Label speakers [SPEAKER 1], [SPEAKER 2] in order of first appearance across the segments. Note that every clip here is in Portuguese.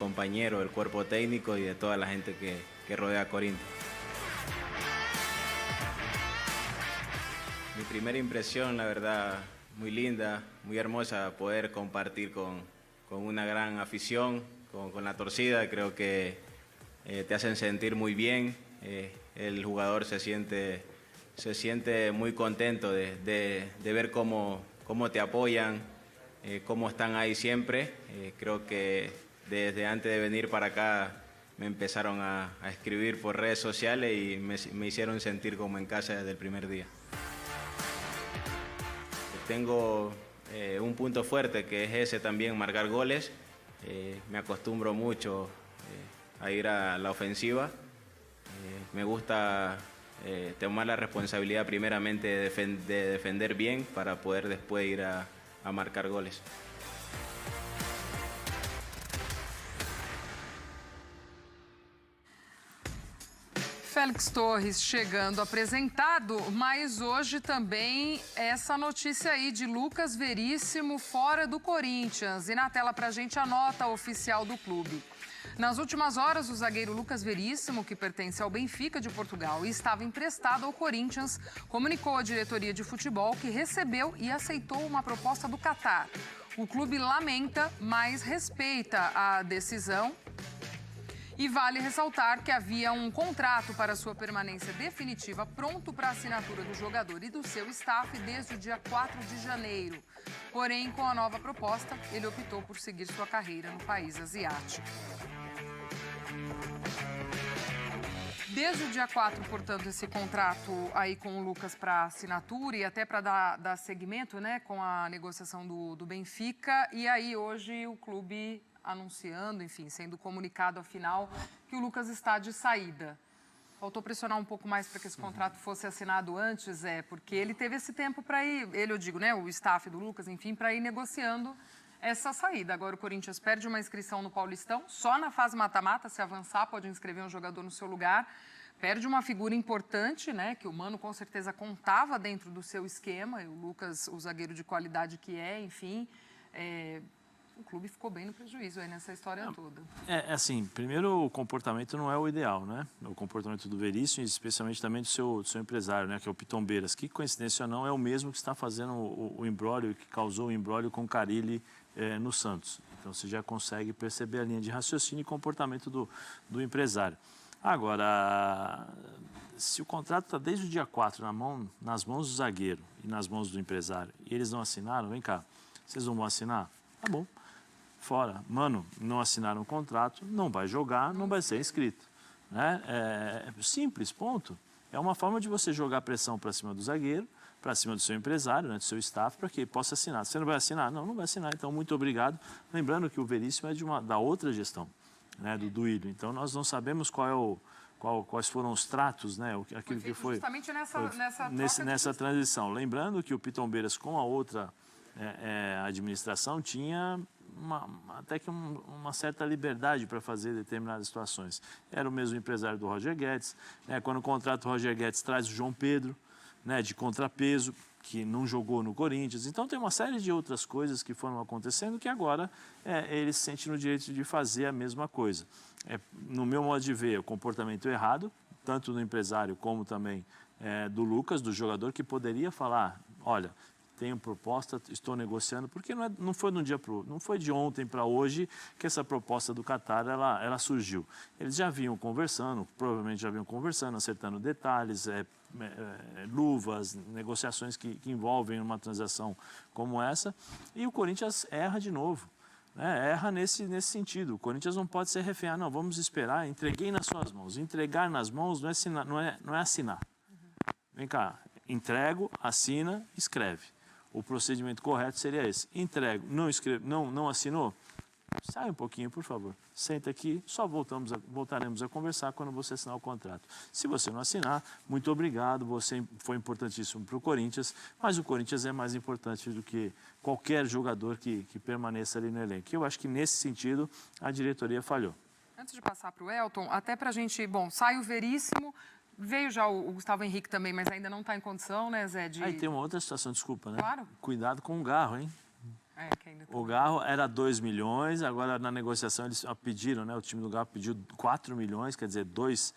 [SPEAKER 1] compañeros, del cuerpo técnico y de toda la gente que rodea a Corinthians. Mi primera impresión, la verdad, muy linda, muy hermosa, poder compartir con una gran afición, con la torcida. Creo que te hacen sentir muy bien. El jugador se siente muy contento de ver cómo te apoyan, cómo están ahí siempre. Creo que desde antes de venir para acá me empezaron a escribir por redes sociales y me hicieron sentir como en casa desde el primer día. Tengo un punto fuerte que es ese también, marcar goles. Me acostumbro mucho a ir a la ofensiva. Me gusta tomar la responsabilidad primeramente de defender bien para poder después ir a marcar goles.
[SPEAKER 2] Félix Torres chegando apresentado, mas hoje também essa notícia aí de Lucas Veríssimo fora do Corinthians. E na tela pra gente a nota oficial do clube. Nas últimas horas, o zagueiro Lucas Veríssimo, que pertence ao Benfica de Portugal e estava emprestado ao Corinthians, comunicou à diretoria de futebol que recebeu e aceitou uma proposta do Catar. O clube lamenta, mas respeita a decisão. E vale ressaltar que havia um contrato para sua permanência definitiva pronto para a assinatura do jogador e do seu staff desde o dia 4 de janeiro. Porém, com a nova proposta, ele optou por seguir sua carreira no país asiático. Desde o dia 4, portanto, esse contrato aí com o Lucas para assinatura e até para dar seguimento, né, com a negociação do Benfica. E aí, hoje, o clube anunciando, enfim, sendo comunicado, afinal, que o Lucas está de saída. Faltou pressionar um pouco mais para que esse contrato fosse assinado antes, porque ele teve esse tempo para ir, eu digo, né, o staff do Lucas, enfim, para ir negociando essa saída. Agora o Corinthians perde uma inscrição no Paulistão, só na fase mata-mata, se avançar, pode inscrever um jogador no seu lugar. Perde uma figura importante, né, que o Mano com certeza contava dentro do seu esquema, e o Lucas, o zagueiro de qualidade que enfim, o clube ficou bem no prejuízo aí nessa história toda.
[SPEAKER 3] Assim, primeiro o comportamento não é o ideal, né? O comportamento do Veríssimo, especialmente também do seu empresário, né? Que é o Pitombeiras, que coincidência ou não é o mesmo que está fazendo o imbróglio, que causou o imbróglio com o Carille no Santos. Então você já consegue perceber a linha de raciocínio e comportamento do empresário. Agora, se o contrato está desde o dia 4 nas mãos do zagueiro e nas mãos do empresário, e eles não assinaram, vem cá, vocês não vão assinar? Tá bom. Fora, Mano, não assinaram o contrato, não vai jogar, não vai ser inscrito. Né? Simples, ponto. É uma forma de você jogar pressão para cima do zagueiro, para cima do seu empresário, né, do seu staff, para que ele possa assinar. Você não vai assinar? Não, não vai assinar. Então, muito obrigado. Lembrando que o Veríssimo é da outra gestão, né, do Duílio. Então, nós não sabemos quais foram os tratos, né, aquilo que foi
[SPEAKER 2] justamente
[SPEAKER 3] nessa transição. Lembrando que o Pitombeiras, com a outra administração, tinha até que uma certa liberdade para fazer determinadas situações. Era o mesmo empresário do Roger Guedes, né? Quando o contrato do Roger Guedes traz o João Pedro, né, de contrapeso, que não jogou no Corinthians. Então tem uma série de outras coisas que foram acontecendo que agora ele se sente no direito de fazer a mesma coisa. No meu modo de ver, o comportamento errado, tanto do empresário como também do Lucas, do jogador, que poderia falar, olha, tenho proposta, estou negociando, porque não foi não foi de ontem para hoje que essa proposta do Catar ela surgiu. Eles já vinham conversando, provavelmente já vinham conversando, acertando detalhes, luvas, negociações que envolvem uma transação como essa, e o Corinthians erra de novo. Erra nesse sentido. O Corinthians não pode ser refém. Não, vamos esperar, entreguei nas suas mãos. Entregar nas mãos não é assinar. Vem cá, entrego, assina, escreve. O procedimento correto seria esse. Entrego, não assinou? Sai um pouquinho, por favor. Senta aqui, só voltaremos a conversar quando você assinar o contrato. Se você não assinar, muito obrigado, você foi importantíssimo para o Corinthians, mas o Corinthians é mais importante do que qualquer jogador que permaneça ali no elenco. Eu acho que, nesse sentido, a diretoria falhou.
[SPEAKER 2] Antes de passar para o Elton, até para a gente... Bom, sai o Veríssimo... Veio já o Gustavo Henrique também, mas ainda não está em condição, né, Zé?
[SPEAKER 3] Aí tem uma outra situação, desculpa, né?
[SPEAKER 2] Claro.
[SPEAKER 3] Cuidado com o Garro, hein? O Garro era 2 milhões, agora na negociação eles pediram, né? O time do Garro pediu 4 milhões, quer dizer, 2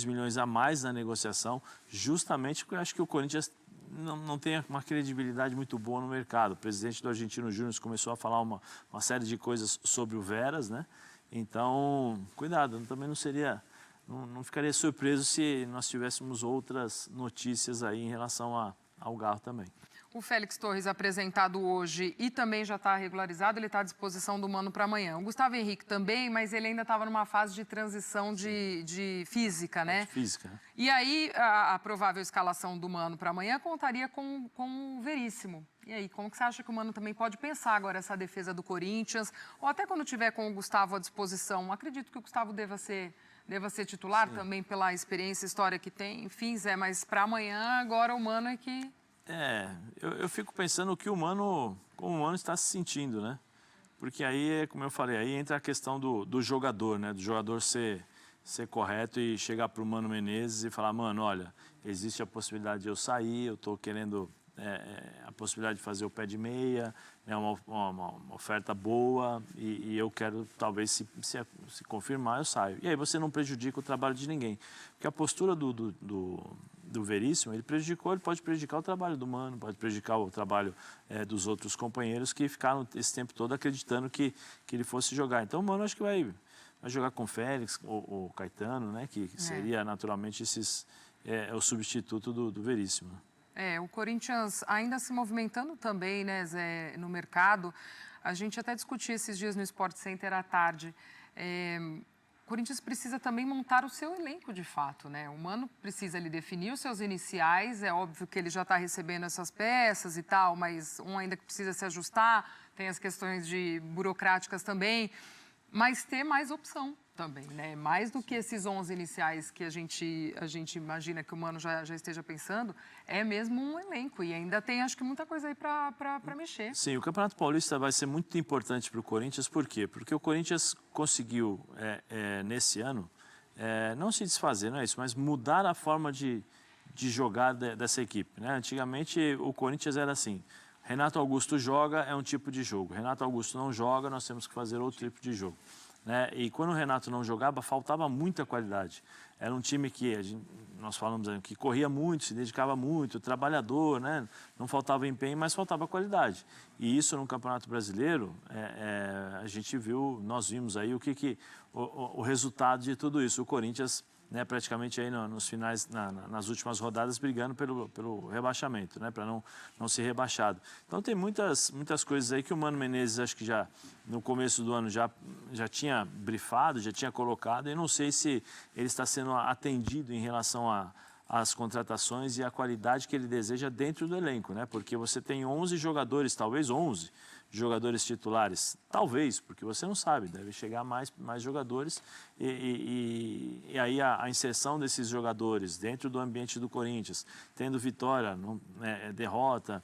[SPEAKER 3] milhões a mais na negociação, justamente porque eu acho que o Corinthians não tem uma credibilidade muito boa no mercado. O presidente do Argentino Júnior começou a falar uma série de coisas sobre o Veras, né? Então, cuidado, também não ficaria surpreso se nós tivéssemos outras notícias aí em relação ao Garro também.
[SPEAKER 2] O Félix Torres apresentado hoje e também já está regularizado, ele está à disposição do Mano para amanhã. O Gustavo Henrique também, mas ele ainda estava numa fase de transição de física, né?
[SPEAKER 3] Física.
[SPEAKER 2] E aí, a provável escalação do Mano para amanhã contaria com o Veríssimo. E aí, como que você acha que o Mano também pode pensar agora essa defesa do Corinthians? Ou até quando tiver com o Gustavo à disposição? Acredito que o Gustavo deva ser titular. Sim. Também pela experiência e história que tem. Enfim, Zé, mas para amanhã, agora o Mano é que...
[SPEAKER 3] Eu fico pensando como o Mano está se sentindo, né? Porque aí, como eu falei, aí entra a questão do jogador, né? Do jogador ser correto e chegar para o Mano Menezes e falar, Mano, olha, existe a possibilidade de eu sair, eu estou querendo a possibilidade de fazer o pé de meia, né? Uma oferta boa e eu quero, talvez, se confirmar, eu saio. E aí você não prejudica o trabalho de ninguém. Porque a postura do Veríssimo, ele pode prejudicar o trabalho do Mano, pode prejudicar o trabalho dos outros companheiros que ficaram esse tempo todo acreditando que ele fosse jogar. Então o Mano acho que vai jogar com o Félix, o Caetano, né, que seria naturalmente o substituto do Veríssimo.
[SPEAKER 2] O Corinthians ainda se movimentando também, né, Zé, no mercado. A gente até discutia esses dias no Sport Center à tarde. O Corinthians precisa também montar o seu elenco de fato, né? O Mano precisa ali definir os seus iniciais, é óbvio que ele já está recebendo essas peças e tal, mas ainda que precisa se ajustar, tem as questões burocráticas também, mas ter mais opção também, né? Mais do que esses 11 iniciais que a gente imagina que o Mano já esteja pensando, é mesmo um elenco e ainda tem, acho que, muita coisa aí para mexer.
[SPEAKER 3] Sim, o Campeonato Paulista vai ser muito importante para o Corinthians, por quê? Porque o Corinthians conseguiu, nesse ano, não se desfazer, não é isso, mas mudar a forma de jogar dessa equipe, né? Antigamente, o Corinthians era assim, Renato Augusto joga, é um tipo de jogo, Renato Augusto não joga, nós temos que fazer outro tipo de jogo. Né? E quando o Renato não jogava, faltava muita qualidade. Era um time que, nós falamos que corria muito, se dedicava muito, trabalhador, né? Não faltava empenho, mas faltava qualidade. E isso no Campeonato Brasileiro, a gente viu, nós vimos aí o resultado de tudo isso. O Corinthians, né, praticamente aí nos finais, nas últimas rodadas, brigando pelo rebaixamento, né, para não ser rebaixado. Então tem muitas coisas aí que o Mano Menezes, acho que já no começo do ano já tinha brifado, já tinha colocado, e não sei se ele está sendo atendido em relação às contratações e à qualidade que ele deseja dentro do elenco, né, porque você tem 11 jogadores, talvez 11 jogadores titulares, talvez, porque você não sabe, deve chegar mais jogadores e aí a inserção desses jogadores dentro do ambiente do Corinthians, tendo vitória, derrota,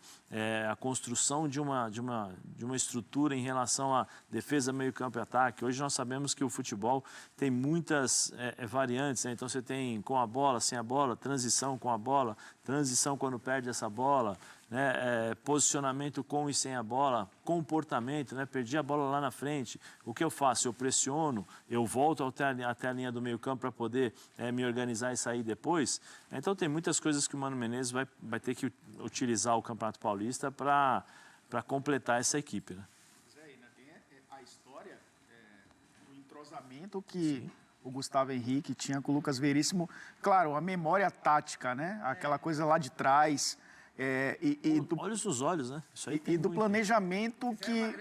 [SPEAKER 3] a construção de uma estrutura em relação à defesa, meio campo e ataque. Hoje nós sabemos que o futebol tem muitas variantes, né? Então você tem com a bola, sem a bola, transição com a bola, transição quando perde essa bola, né, posicionamento com e sem a bola, comportamento, né, perdi a bola lá na frente, o que eu faço? Eu pressiono, eu volto até a linha do meio campo para poder me organizar e sair depois. Então tem muitas coisas que o Mano Menezes vai ter que utilizar o Campeonato Paulista para completar essa equipe. Né?
[SPEAKER 4] Zé, ainda tem a história do entrosamento que o Gustavo Henrique tinha com o Lucas Veríssimo. Claro, a memória tática, né? Aquela coisa lá de trás.
[SPEAKER 3] Olhos nos olhos, né? Isso aí
[SPEAKER 4] e do planejamento que...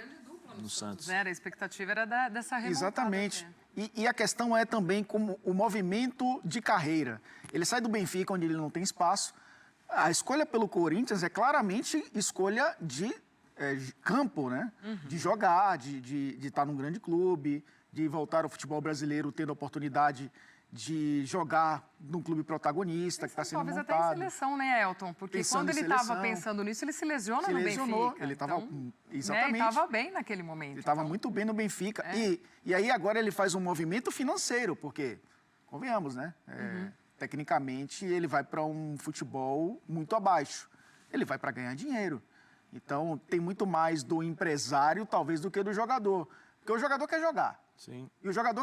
[SPEAKER 2] No Santos. A expectativa era dessa remontada.
[SPEAKER 4] Exatamente. E a questão é também como o movimento de carreira. Ele sai do Benfica, onde ele não tem espaço. A escolha pelo Corinthians é claramente escolha de campo, né? Uhum. De jogar, de estar num grande clube, de voltar ao futebol brasileiro tendo a oportunidade de jogar num clube protagonista que está sendo montado.
[SPEAKER 2] Talvez até em seleção, né, Elton? Porque
[SPEAKER 4] pensando
[SPEAKER 2] quando ele estava pensando nisso, ele se lesiona no Benfica.
[SPEAKER 4] Ele estava,
[SPEAKER 2] então,
[SPEAKER 4] exatamente.
[SPEAKER 2] Ele estava bem naquele momento.
[SPEAKER 4] Ele estava muito bem no Benfica. E aí agora ele faz um movimento financeiro, porque, convenhamos, né? Tecnicamente, ele vai para um futebol muito abaixo. Ele vai para ganhar dinheiro. Então, tem muito mais do empresário, talvez, do que do jogador. Porque o jogador quer jogar.
[SPEAKER 3] Sim.
[SPEAKER 4] E o jogador